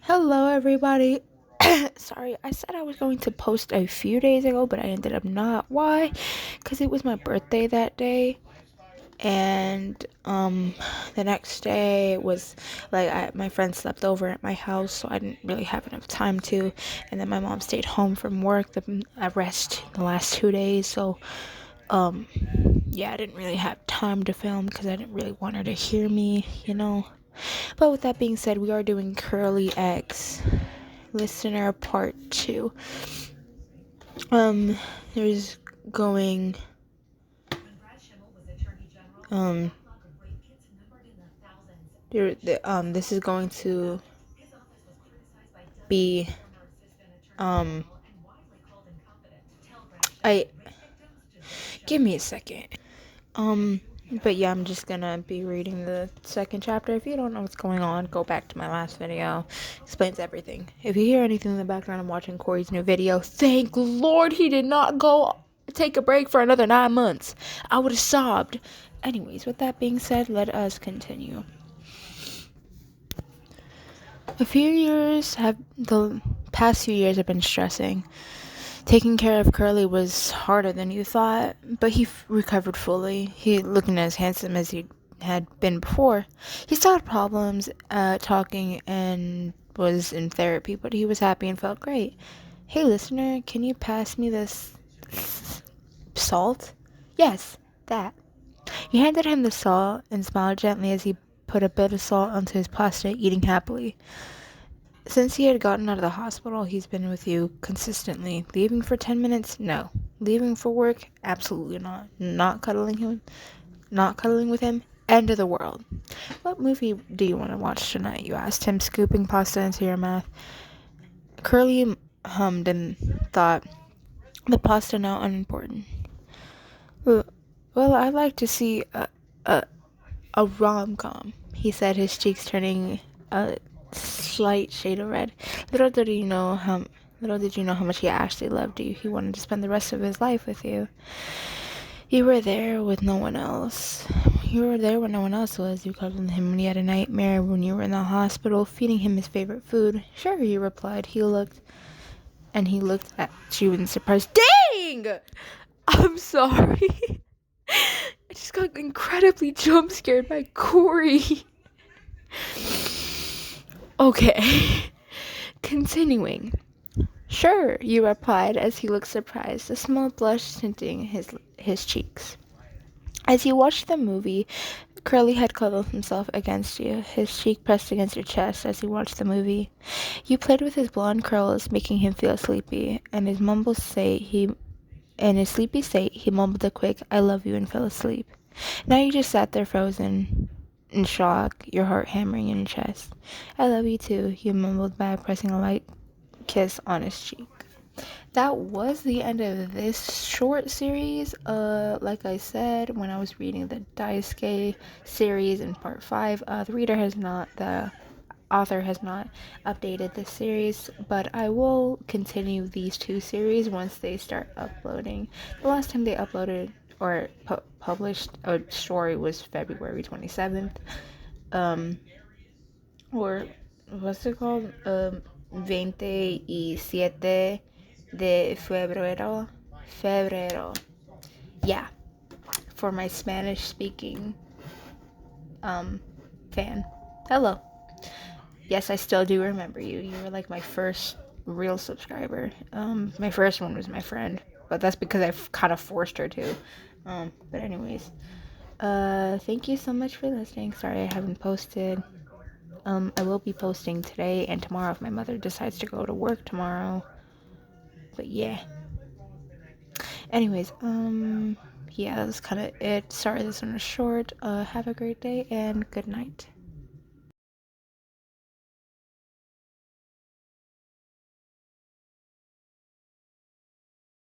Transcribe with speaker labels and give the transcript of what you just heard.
Speaker 1: Hello, everybody. Sorry, I said I was going to post a few days ago, but I ended up not. Why? Because it was my birthday that day, and the next day was like my friend slept over at my house, so I didn't really have enough time to. And then my mom stayed home from work the last 2 days, so um, yeah, I didn't really have time to film because I didn't really want her to hear me. But with that being said, we are doing Curly X Listener Part 2. Um, there's going, um, this is going to be, um, I, give me a second. Um, but yeah, I'm just gonna be reading the second chapter. If you don't know what's going on, go back to my last video. Explains everything. If you hear anything in the background, I'm watching Corey's new video. Thank Lord he did not go take a break for another 9 months. I would have sobbed. Anyways, with that being said, let us continue. The past few years have been stressing. Taking care of Curly was harder than you thought, but he recovered fully. He looking as handsome as he had been before. He still had problems talking and was in therapy, but he was happy and felt great. Hey, listener, can you pass me this salt? Yes, that. He handed him the salt and smiled gently as he put a bit of salt onto his pasta, eating happily. Since he had gotten out of the hospital, he's been with you consistently. Leaving for 10 minutes? No. Leaving for work? Absolutely not. Not cuddling with him? End of the world. What movie do you want to watch tonight? You asked him, scooping pasta into your mouth. Curly hummed and thought, the pasta now unimportant. Well, I'd like to see a, a rom-com, he said, his cheeks turning a slight shade of red. Little did you know how much he actually loved you. He wanted to spend the rest of his life with you. You were there with no one else. You were there when no one else was. You cuddled him when he had a nightmare, when you were in the hospital, feeding him his favorite food. Sure, you replied. He looked at you in surprise. Dang! I'm sorry. I just got incredibly jump scared by Corey. Okay. Continuing. Sure, you replied as he looked surprised, a small blush tinting his cheeks. As you watched the movie, Curly had cuddled himself against you, his cheek pressed against your chest as he watched the movie. You played with his blonde curls, making him feel sleepy, and in his sleepy state, he mumbled a quick, I love you, and fell asleep. Now you just sat there frozen, in shock, your heart hammering in your chest. I love you too, you mumbled back, pressing a light kiss on his cheek. That was the end of this short series. Like I said, when I was reading the Daisuke series in part 5, the author has not updated this series, but I will continue these two series once they start uploading. The last time they uploaded or published a story was February 27th. Or what's it called? 27 de febrero. Febrero. Yeah, for my Spanish speaking fan. Hello. Yes, I still do remember you. You were like my first real subscriber. My first one was my friend, but that's because I kind of forced her to. But anyways, thank you so much for listening. Sorry I haven't posted. I will be posting today and tomorrow if my mother decides to go to work tomorrow. But yeah. Anyways, yeah, that's kind of it. Sorry this one was short. Have a great day and good night.